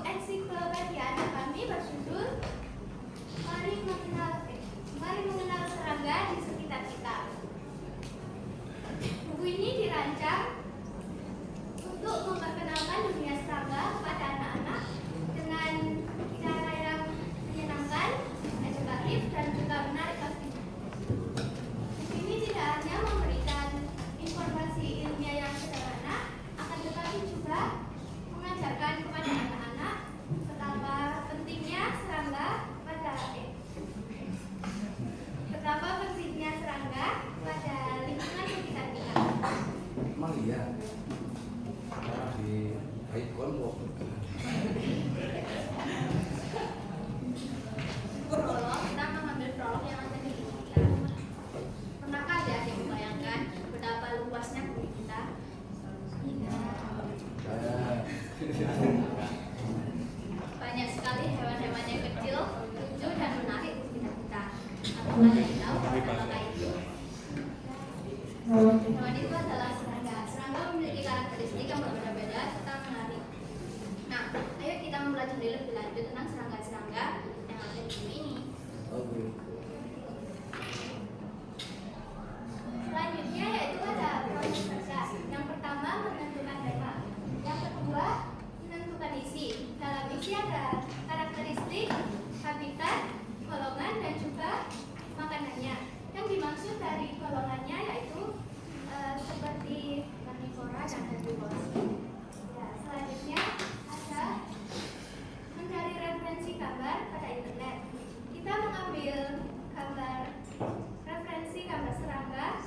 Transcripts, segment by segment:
ensiklopedia anak kami berjudul Mari mengenal serangga di sekitar kita. Buku ini dirancang untuk memperkenalkan dunia serangga pada anak-anak dengan cara yang menyenangkan, edukatif, dan juga menarik pastinya. Buku ini tidak hanya memberikan informasi ilmiah yang sederhana, akan tetapi juga mengajarkan kepada anak-anak betapa pentingnya serangga pada lingkungan sekitar kita. Emang iya, karena di baik kelompok. Prolog, kita mengambil prolog yang ada di Indonesia. Pernahkah ada yang membayangkan betapa luasnya bumi kita? Banyak sekali hewan-hewan yang kecil, lucu, dan menarik di sekitar kita. Apakah ada yang tahu apakah itu? Hewan itu adalah serangga. Serangga memiliki karakteristik yang berbeda-beda serta menarik. Nah, ayo kita mempelajari lebih lanjut tentang serangga-serangga yang ada di bumi ini. Selanjutnya yaitu ada proses kerja. Yang pertama menentukan tema. Yang kedua menentukan isi. Dalam isi ada karakteristik, habitat, golongan, dan juga makanannya. Yang dimaksud dari golongannya yaitu seperti karnivora dan herbivora. Ya, selanjutnya ada mencari referensi gambar pada internet. Kita mengambil referensi gambar serangga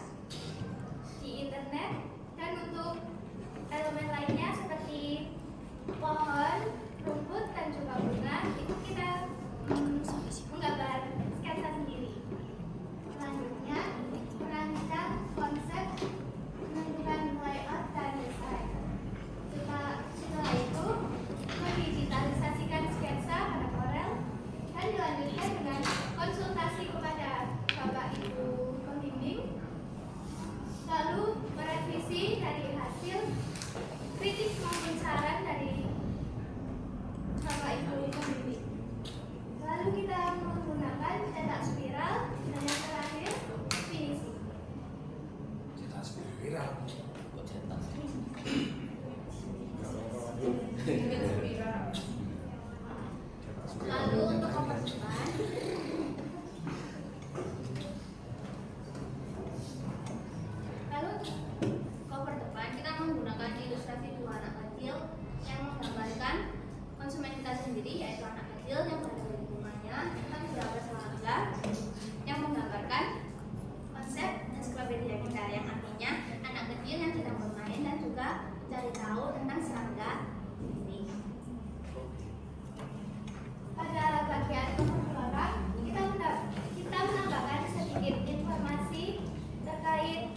di internet, dan untuk elemen lainnya seperti pohon, rumput, dan juga bunga itu kita menggambar sketsa sendiri. Selanjutnya merancang konsep, menentukan layout dan desain. Setelah itu mendigitalisasikan sketsa pada Corel dan dilanjutkan dengan konsultasi kepada Bapak Ibu pembimbing, lalu merevisi dari hasil, kritik maupun saran dari Bapak Ibu pembimbing. Lalu kita menggunakan cetak spiral, dan yang terakhir finishing. Cetak spiral. Lalu untuk cover depan, kita menggunakan ilustrasi dua anak kecil yang menggambarkan konsumen kita sendiri, yaitu anak kecil yang berada di rumahnya tentang beberapa serangga, yang menggambarkan konsep ensiklopedia kita, yang artinya anak kecil yang sedang bermain dan juga cari tahu tentang serangga ini. Pada bagian belakang kita menambahkan sedikit informasi terkait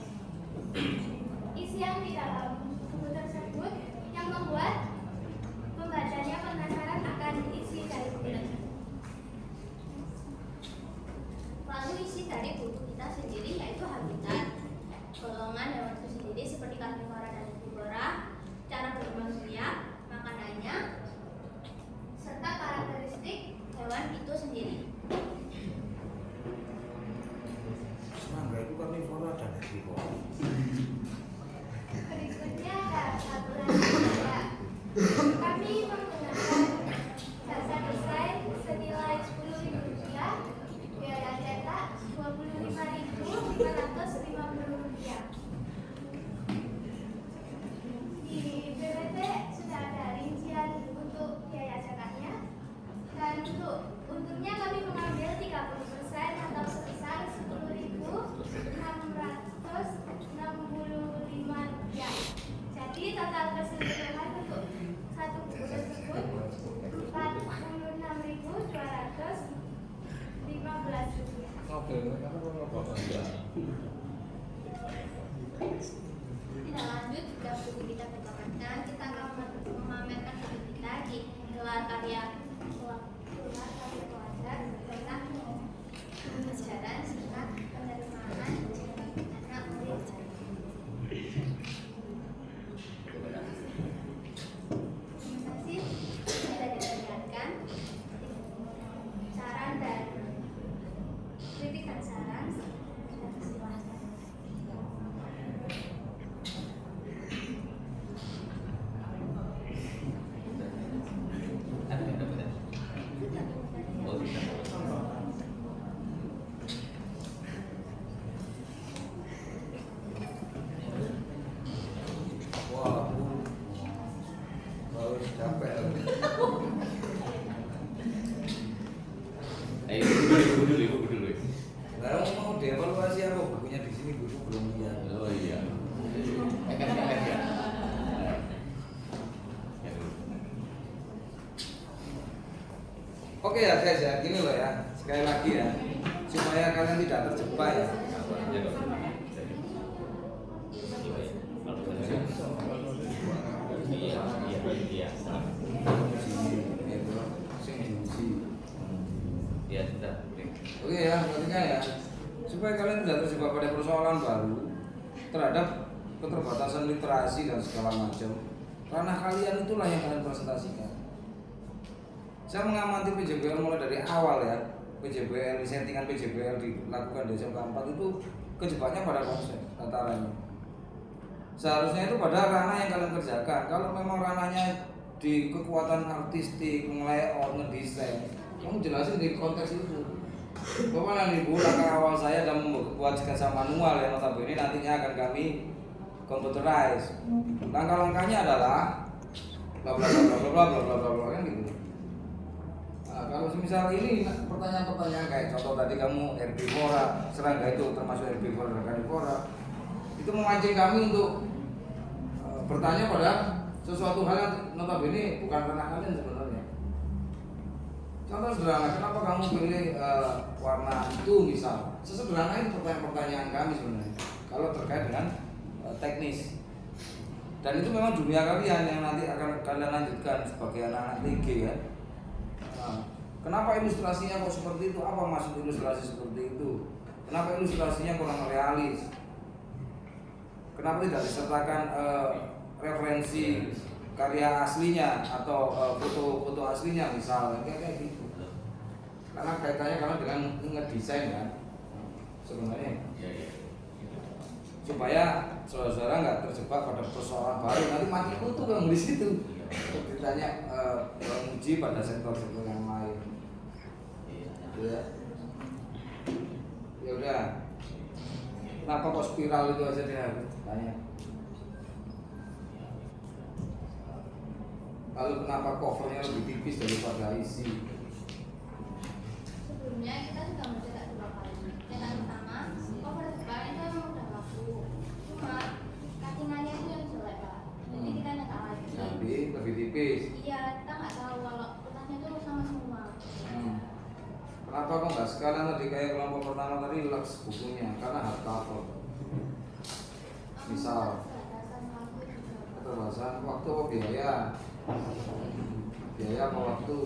isi yang di dalam buku tersebut yang membuat pembacanya penasaran akan isi dari buku. Lalu isi dari buku kita sendiri yaitu habitat, golongan hewan itu sendiri seperti karnivora dan herbivora, cara berkembang biak, makanannya, serta karakteristik hewan itu sendiri. Serangga itu karnivora dan herbivora. Berikutnya ada aturan biaya. Kami menggunakan jasa desain senilai Rp10.000, biaya cetak Rp25.550. Di BPT sudah ada rincian untuk biaya cetaknya, dan untuknya kami mengambil 30% atau sebesar Rp10.665. Jadi total keseluruhan untuk satu buku tersebut Rp46.215. Tidak lanjut, jika buku kita didapatkan, kita akan memamerkan buku kita di gelar karya pelajar tentang pembelajaran serta penerimaan anak murid. Terima kasih. capek. Ayo ibu dulu. Lah mau dievaluasi apa bukunya di sini buku belum lihat. Oh iya. Oke ya guys ya, gini loh ya. Sekali lagi ya, supaya kalian tidak terjebak ya. Iya, sudah. Oke ya, pentingnya ya, supaya kalian tidak terjebak pada persoalan baru terhadap keterbatasan literasi dan segala macam. Ranah kalian itulah yang kalian presentasikan. Saya mengamati PJBL mulai dari awal ya. PJBL, settingan PJBL dilakukan di SMK 4 itu kejebaknya pada konsep tatarannya. Seharusnya itu pada ranah yang kalian kerjakan. Kalau memang ranahnya di kekuatan artistik, nge-layout, ngedesain, kamu jelasin di konteks itu. Bapak nanti bu, langkah awal saya dalam membuat sketsa manual yang notabene nantinya akan kami computerize. Langkah-langkahnya adalah bla bla bla bla bla bla bla bla bla kan gitu. Nah, kalau misal ini pertanyaan-pertanyaan kayak contoh tadi kamu herbivora, serangga itu termasuk herbivora dan carnivora, itu memancing kami untuk bertanya pada sesuatu hal yang notabene bukan ranah kalian sebenarnya. Contoh sederhana, kenapa kamu pilih warna itu misal? Sesederhana itu pertanyaan kami sebenarnya. Kalau terkait dengan teknis. Dan itu memang dunia kalian yang nanti akan kalian lanjutkan sebagai anak-anak TG ya. Nah, kenapa ilustrasinya kok seperti itu? Apa maksud ilustrasi seperti itu? Kenapa ilustrasinya kurang realis? Kenapa tidak disertakan referensi karya aslinya atau foto-foto aslinya misalnya kayak gitu? Karena kaitannya karena dengan ngedesain kan sebenarnya. Supaya saudara-saudara nggak terjebak pada persoalan baru nanti mati kutu kamu di situ. Ditanya menguji pada sektor-sektor yang lain. Ya. Ya udah. Kenapa kok spiral itu aja dia tanya. Lalu kenapa covernya lebih tipis daripada isi? Sebelumnya kita sudah mencetak 2 kali. Cetak pertama, cover depan itu memang udah laku. Cuma cuttingannya itu yang jelek pak. Jadi kita nyetak lagi. Nanti lebih tipis. Iya, kita nggak tahu kalau kertasnya itu sama semua. Kenapa kok nggak sekalian tadi kayak kelompok pertama tadi lux bukunya karena hardcover. Misal keterbatasan waktu atau biaya. Biaya apa waktu?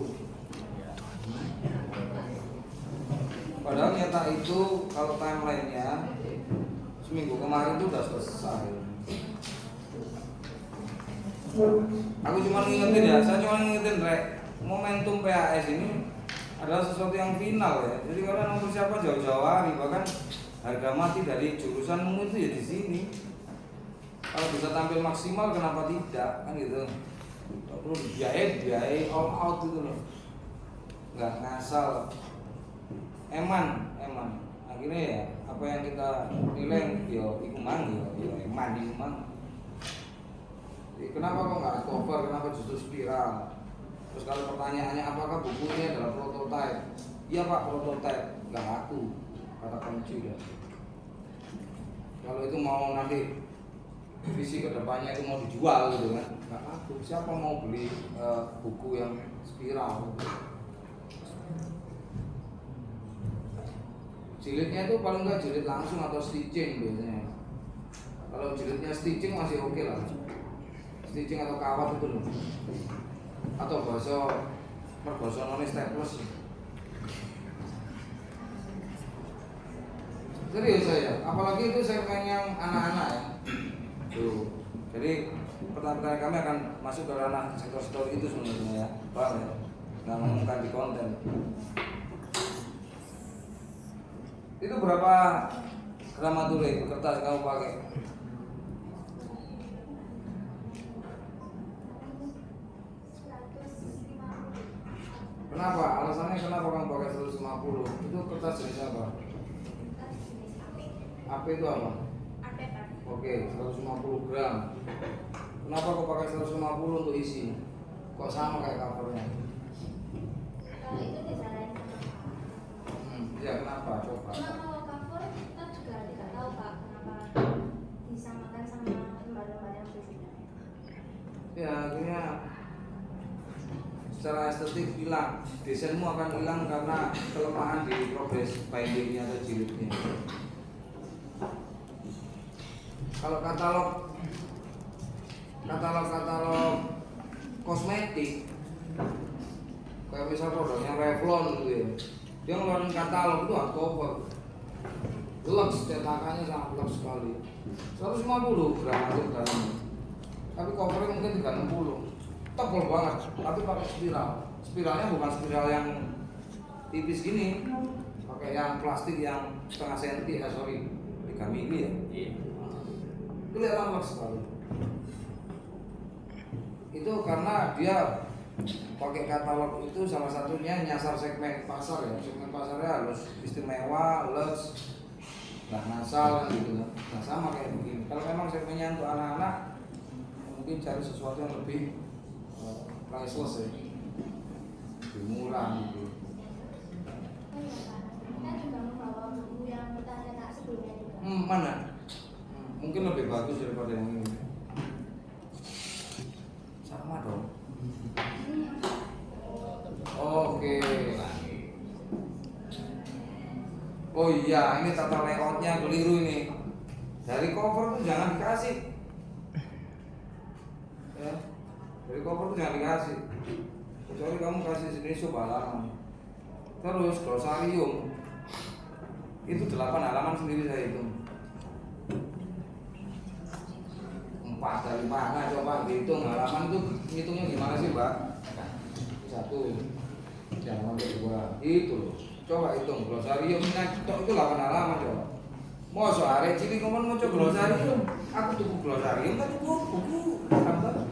Padahal nyetak itu kalau timelinenya seminggu kemarin itu udah selesai. Aku cuma ngingetin ya, saya cuma ngingetin Rek, momentum PAS ini adalah sesuatu yang final ya. Jadi kalian mempersiapkan jauh-jauh hari, bahkan harga mati dari jurusanmu itu ya di sini. Kalau bisa tampil maksimal kenapa tidak kan gitu. Gak perlu biaya all out gitu loh. Nggak ngasal. Eman. Akhirnya ya apa yang kita nilai yo iku mang yo eman. Jadi, kenapa kok nggak cover? Kenapa justru spiral? Terus kalau pertanyaannya apakah buku ini adalah prototype? Iya pak, prototype nggak laku kata kunci ya. Kalau itu mau nanti visi kedepannya itu mau dijual gitu kan, nggak laku. Siapa mau beli buku yang spiral? Jilidnya itu paling nggak jilid langsung atau stitching biasanya. Kalau jilidnya stitching masih oke lah. Stitching atau kawat itu loh. Atau merboso nonis staples. Serius saya, apalagi itu segmen yang anak-anak ya. Tuh. Jadi pertanyaan kami akan masuk ke ranah sektor itu sebenarnya ya. Paham ya? Nggak ngomongkan di konten. Itu berapa gramature kertas kamu pakai? Kenapa? Alasannya kenapa kamu pakai 150? Itu kertas jenis apa? AP itu apa? Oke, 150 gram. Kenapa kau pakai 150 untuk isi? Kok sama kayak covernya? Kalau itu disalahin sama Ya kenapa? Coba. cuma kalau cover kita juga tidak tahu Pak kenapa disamakan sama lembar-lembar yang berikutnya. Ya akhirnya secara estetik hilang, desainmu akan hilang karena kelemahan di progres bindingnya atau jilidnya. Kalau katalog kosmetik kayak misal produknya Revlon gitu ya, dia ngeluarin katalog itu hardcover, lux, cetakannya sangat lux sekali, 150 gram aja dalamnya, tapi covernya mungkin 360, tebal banget, tapi pakai spiralnya bukan spiral yang tipis gini, pakai yang plastik yang setengah senti, 3 mili ya. Iya. Kelihatan lux sekali. Itu karena dia pakai katalog itu salah satunya nyasar segmen pasar ya, segmen pasarnya harus istimewa, lux, nggak ngasal gitu kan. Nah sama kayak begini. Kalau memang segmennya untuk anak-anak, mungkin cari sesuatu yang lebih priceless ya, lebih murah gitu. Oh iya Pak, kita juga membawa buku yang kita cetak sebelumnya juga. Mana? Mungkin lebih bagus daripada yang ini. Sama dong. Oke. Oh iya, ini tata layoutnya keliru ini. Dari cover tuh jangan dikasih. Ya, dari cover tuh jangan dikasih. Kecuali kamu kasih sini sub halaman. Terus glosarium itu 8 halaman sendiri saya hitung. 4 dari mana coba dihitung halaman itu ngitungnya gimana sih Mbak? 1 halaman kedua itu loh. Coba hitung glosarium itu 8 halaman coba. Mau soal cilik ngomong mau coba glosarium, aku tuku glosarium kan buku tambah.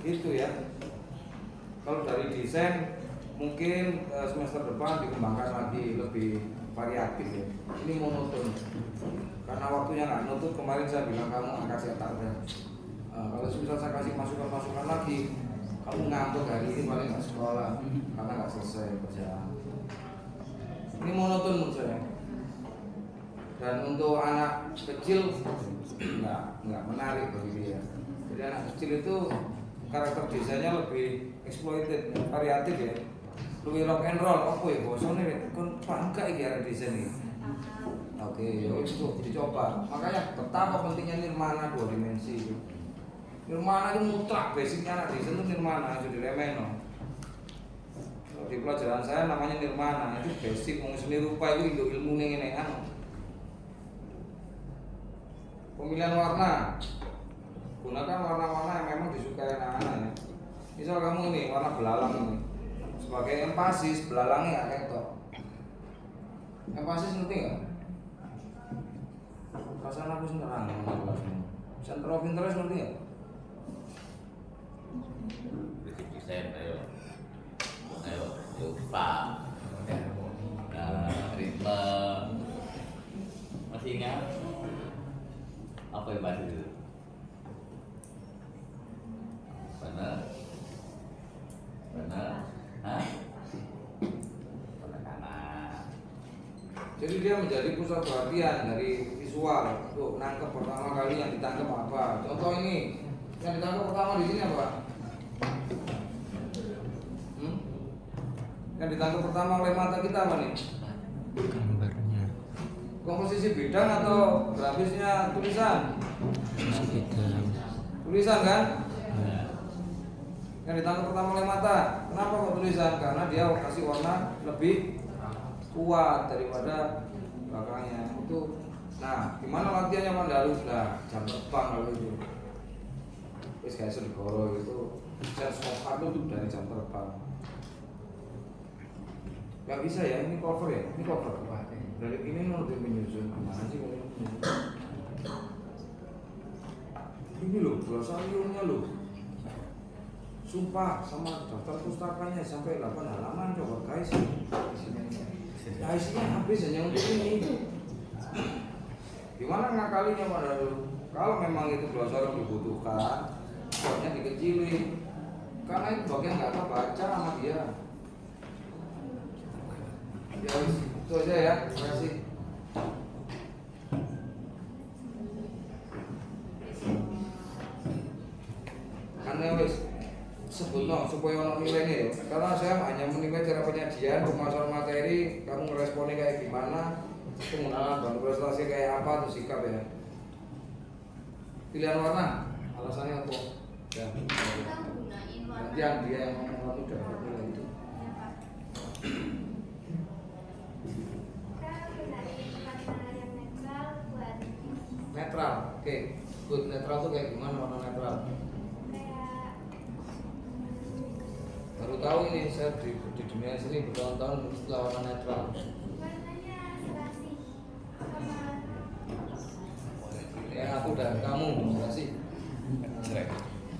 Gitu ya. Kalau dari desain mungkin semester depan dikembangkan lagi lebih variatif ya. Ini monoton. Karena waktunya nggak nutup, kemarin saya bilang kamu angkat cetak dan kalau misal saya kasih masukan lagi, kamu ngambek hari ini paling nggak sekolah karena nggak selesai kerjaan. Ini monoton menurut saya. Dan untuk anak kecil nggak menarik bagi dia. Jadi anak kecil itu karakter desainnya lebih exploited, variatif ya. Lebih rock and roll, apa ya bosone kon bangga iki arek desain iki. Oke, itu dicoba. Makanya betapa pentingnya Nirmana 2 dimensi itu. Nirmana itu mutlak, basicnya anak desain itu Nirmana, itu diremeno. Di pelajaran saya namanya Nirmana, itu basic wong seni rupa itu ilmu ning ngene kan. Pemilihan warna. Gunakan warna-warna yang memang disukai anak-anak ya. Misal kamu ini warna belalang ini. Sebagai empasis, belalangnya nggak ketok. Empasis ngerti nggak? Perasaan aku senerang Center of interest ngerti nggak? Basic desain, ayo lupa. Ritme masih ingat apa yang bahas itu? Benar, hah? Penekanan. Jadi dia menjadi pusat perhatian dari visual untuk nangkep pertama kali yang ditangkap apa. Contoh ini, yang ditangkap pertama di sini apa? Yang ditangkap pertama oleh mata kita apa nih? Gambarnya Komposisi bidang atau grafisnya tulisan? bidang. Tulisan kan? Yang ditangkap pertama oleh mata. Kenapa kok tulisan? Karena dia kasih warna lebih kuat daripada belakangnya. Itu. Nah, gimana latihannya Mandalu? Nah, jam terbang kalau itu. Wis kayak Segoro itu sense of art itu dari jam terbang. Gak bisa ya, ini cover ya? Ini cover. Wah, dari ini nanti menyusun. Gimana sih kalau ini? Ini loh, glosariumnya loh. Sumpah sama daftar pustakanya sampai 8 halaman coba guys. Ya isinya habis hanya untuk ini. Gimana ngakalinya Pak Darul? Kalau memang itu glosarium dibutuhkan, fontnya dikecilin. Karena itu bagian nggak kebaca sama dia. Ya itu aja ya. Terima kasih. Karena wis sebutno supaya orang nilainya ya. Karena saya hanya menilai cara penyajian, pemasaran materi, kamu ngeresponnya kayak gimana, penggunaan bantu prestasi kayak apa, tuh sikap ya. Pilihan warna, alasannya apa? Ya. Kita gunain warna. Nanti yang dia yang ngomong kamu dapat nilai itu. Ya, Pak. Kita gunain warna yang netral buat Netral, oke. Good, netral tuh kayak gimana warna netral? kayak Baru tahu ini saya di dunia sini bertahun-tahun setelah warna netral. warnanya serasi sama Yang aku dan kamu, jelasin.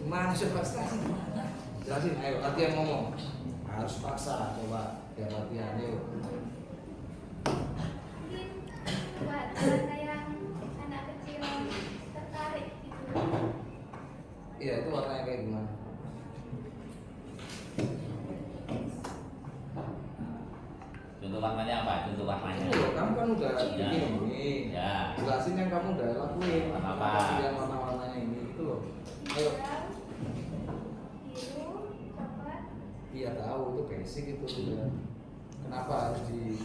Gimana sih prestasi? Jelasin, ayo latihan ngomong. Harus paksa, coba biar latihan yuk. mungkin buat warna yang anak kecil tertarik gitu. Iya, itu warnanya kayak gimana? Contoh warnanya apa? Contoh warnanya. Itu loh, kamu kan udah Ya. bikin ini. Ya. Jelasin yang kamu udah lakuin. Warna apa? Pilihan warna-warnanya ini itu loh. Ayo. Hijau, biru, coklat. Iya tahu itu basic itu sudah. Kenapa harus di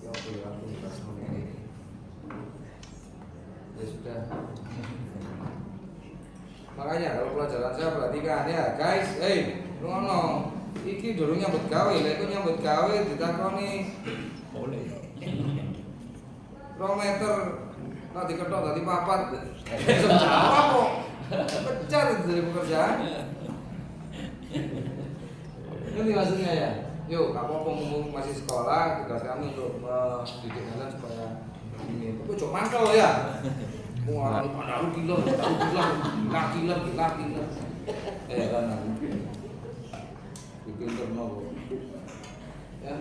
ya oke aku kasih nomor ini. Ya sudah. Makanya kalau pelajaran saya perhatikan ya guys, ngono. Iki dulu nyambut gawe, lha iku nyambut gawe ditakoni. Boleh. 2 meter tak diketok tadi papat. Bisa jawab kok. Pecar itu dari pekerjaan. Ini maksudnya ya. Yuk, kamu mumpung masih sekolah, tugas kami untuk mendidik kalian supaya ini. Tapi cuma mangkel ya. Orang tahu gila. Kan aku. Bikin terno. Ya.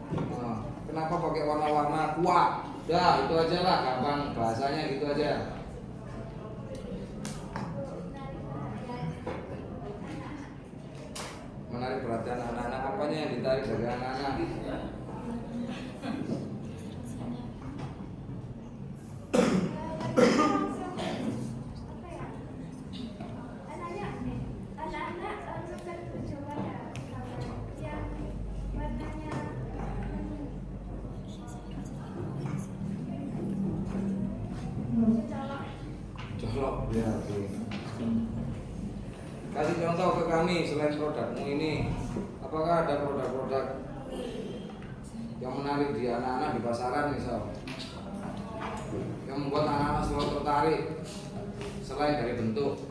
Nah, kenapa pakai warna-warna kuat? Dah, itu aja lah, gampang bahasanya gitu aja. Menarik perhatian anak-anak, apanya yang ditarik dari anak-anak? Anak-anak langsung coba ya yang warnanya Colok, ya oke. Kasih contoh ke kami selain produkmu ini, apakah ada produk-produk yang menarik di anak-anak di pasaran misal, yang membuat anak-anak selalu tertarik selain dari bentuk?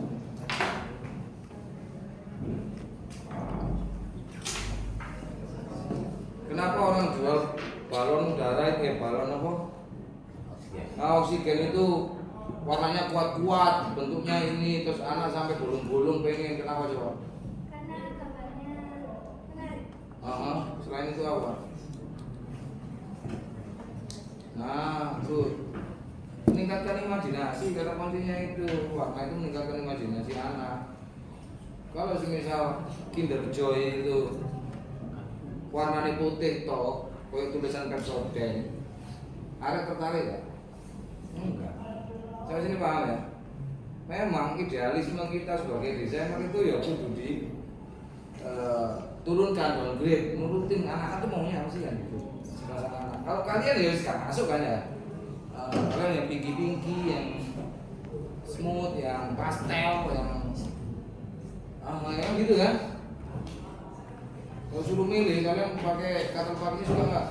Kenapa orang jual balon udara balon apa? Nah, oksigen itu warnanya kuat-kuat, bentuknya ini, terus anak sampai bolong-bolong pengen, kenapa coba? karena gambarnya menarik. Selain itu apa? Nah, tuh meningkatkan imajinasi, kata kuncinya itu warna itu meningkatkan imajinasi anak. Kalau semisal Kinder Joy itu warnanya putih toh, kayak tulisan Pepsodent, ada tertarik ya? Enggak. Saya sini paham ya. Memang idealisme kita sebagai desainer itu ya kudu di turunkan downgrade, nurutin anak-anak tuh maunya apa sih kan gitu. Anak. Kalau kalian ya sekarang masuk kan ya. Kalian yang pinky, yang smooth, yang pastel, yang gitu kan. Kalau suruh milih, kalian pakai cutter party suka nggak?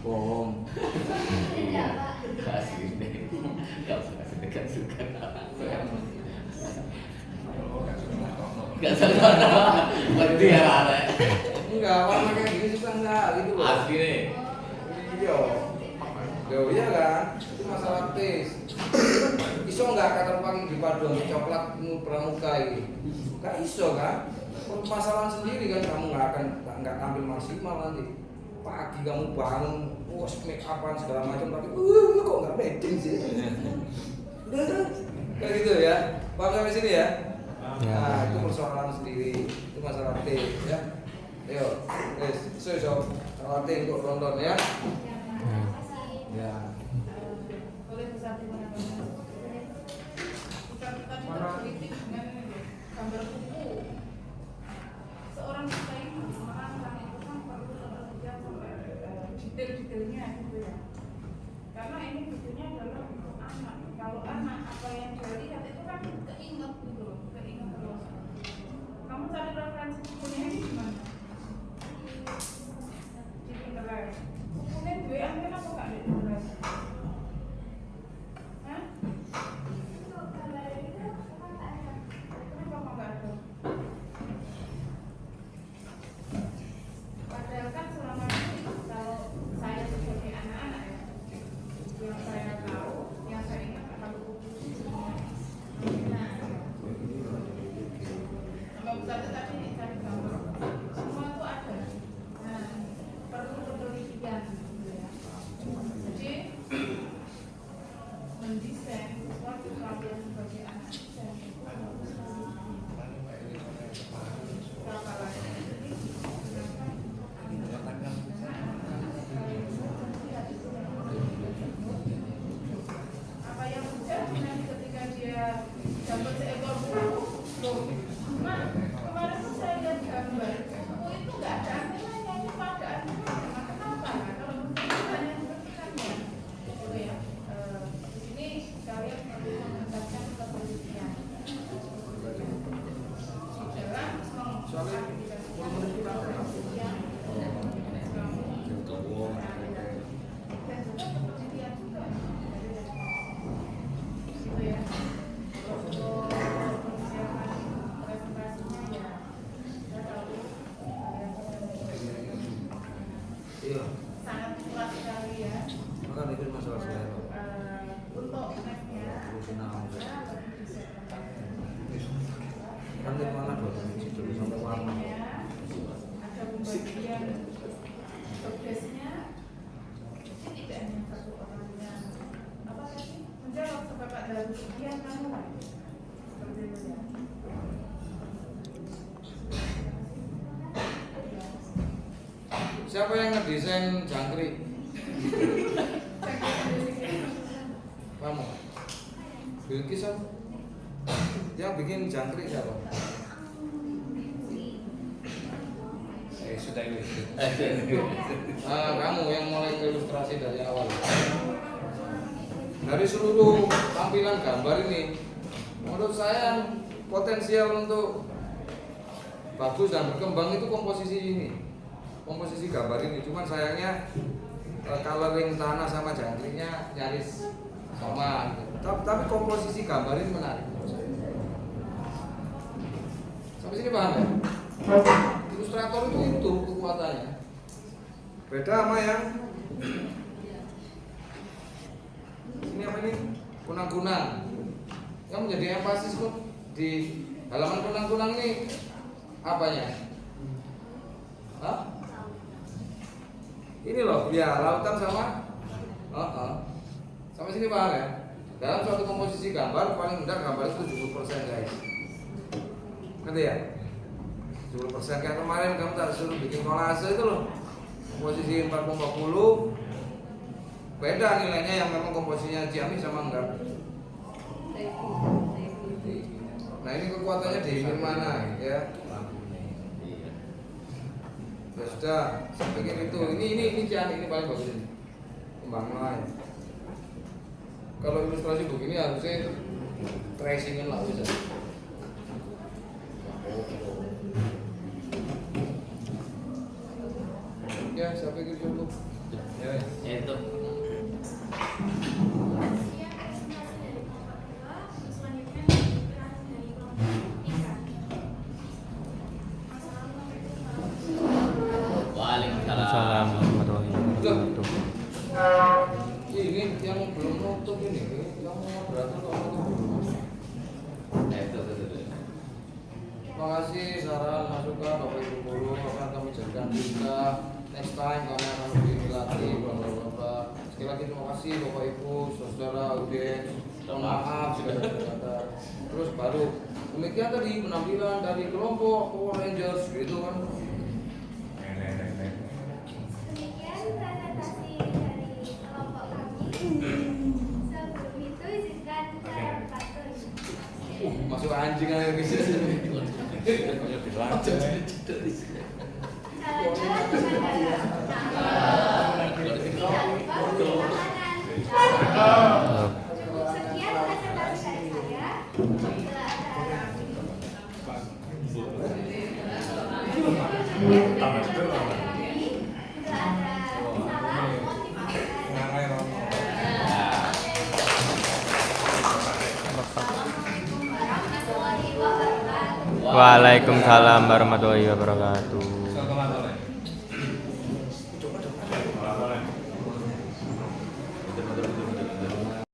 Bohong. Tidak, Pak. Kasih deh. Gak suka. Gak suka. Berarti ya ada. Enggak, warna kayak gini suka enggak gitu loh. Asli nih. Iya. Loh iya kan? Itu masalah taste. Iso enggak kata pakai di paduan coklat pramuka ini? Enggak iso kan? Permasalahan sendiri kan kamu enggak tampil maksimal nanti. Pagi kamu bangun, make upan segala macam tapi kok enggak matching sih? Udah kan? Kayak gitu Paham sampai sini ya? Ya. Nah, itu persoalan sendiri. Itu masalah T ya. Ayo, so masalah T untuk nonton ya. Ya. Ya. Boleh bisa dimana-mana. Kita politik dengan gambar buku. Seorang kita ini orang itu kan perlu perhatian sampai detail-detailnya gitu ya. Karena ini bukunya adalah untuk anak. Kalau anak apa yang dia lihat itu kan keinget gitu loh, keinget terus. Kamu cari referensi bukunya ini gimana? Di Pinterest. Bukunya gue ambil apa nggak di Pinterest? Hah? Kenapa nggak ada? Padahal kan selama ini kalau saya sebagai anak-anak ya, yang saya tahu, yang saya ingat kalau buku nah, sama besar tadi cari gambar, semua itu ada. Nah, perlu penelitian gitu ya. Jadi mendesain sesuatu kalian sebagai anak desain itu harus apa yang terjadi nanti ketika dia dapat seekor buku loh, Mak, kemarin tuh saya lihat gambar buku itu nggak ada artinya, ini pada artinya kenapa? Kalau begitu hanya sepertikannya gitu ya. Di sini kalian perlu meningkatkan ketelitian dalam Iya. sangat kuat sekali ya. Maka itu masalah saya. Untuk nextnya Kan dari mana dua situ sampai warna. ada pembagian tugasnya. Ini tidak hanya satu orang yang apa tadi menjawab sampai Pak dalam sekian kamu seperti itu ya. Siapa yang ngedesain jangkrik? Kamu. Bilkis apa? Yang bikin jangkrik siapa? Sudah itu. Kamu yang mulai ilustrasi dari awal. Dari seluruh tampilan gambar ini, menurut saya potensial untuk bagus dan berkembang itu komposisi ini, komposisi gambar ini. Cuman sayangnya coloring tanah sama jangkriknya nyaris sama. Tapi komposisi gambar ini menarik. Sampai sini paham ya? Ilustrator itu kekuatannya. Beda sama yang ini apa ini? Kunang-kunang. Yang menjadi empasis kok di halaman kunang-kunang ini apanya? Hah? Ini loh, ya lautan sama sampai sini paham ya? Dalam suatu komposisi gambar paling rendah gambar itu 70% guys. Ngerti ya? 70% kayak kemarin kamu tak suruh bikin kolase itu loh. Komposisi 40-40 beda nilainya yang memang komposisinya Ciamis sama enggak. Nah ini kekuatannya di mana ya? Ya sudah, saya pikir itu. Ini Cian, ini paling bagus ini. Kembang lain. Kalau ilustrasi begini harusnya tracingin lah bisa. Ya, saya pikir cukup. Ya, Itu. Waalaikumsalam warahmatullahi wabarakatuh. Ini yang belum nutup ini, yang moderator kok nutup dulu. Itu. Terima kasih saran masukan Bapak Ibu guru akan kami jadikan kita next time kami akan lebih dilatih bla bla bla bla. Sekali lagi terima kasih Bapak Ibu, saudara, audiens. Maaf sudah ada kata. Terus baru demikian tadi penampilan dari kelompok Power Rangers gitu kan. Demikian presentasi dari kelompok kami. Sebelum itu izinkan saya pantun. Masuk anjing aja guys. Jalan-jalan ke bandara. Tidak lupa beli makanan. Cukup sekian presentasi dari saya. Bila ada Waalaikumsalam warahmatullahi wabarakatuh.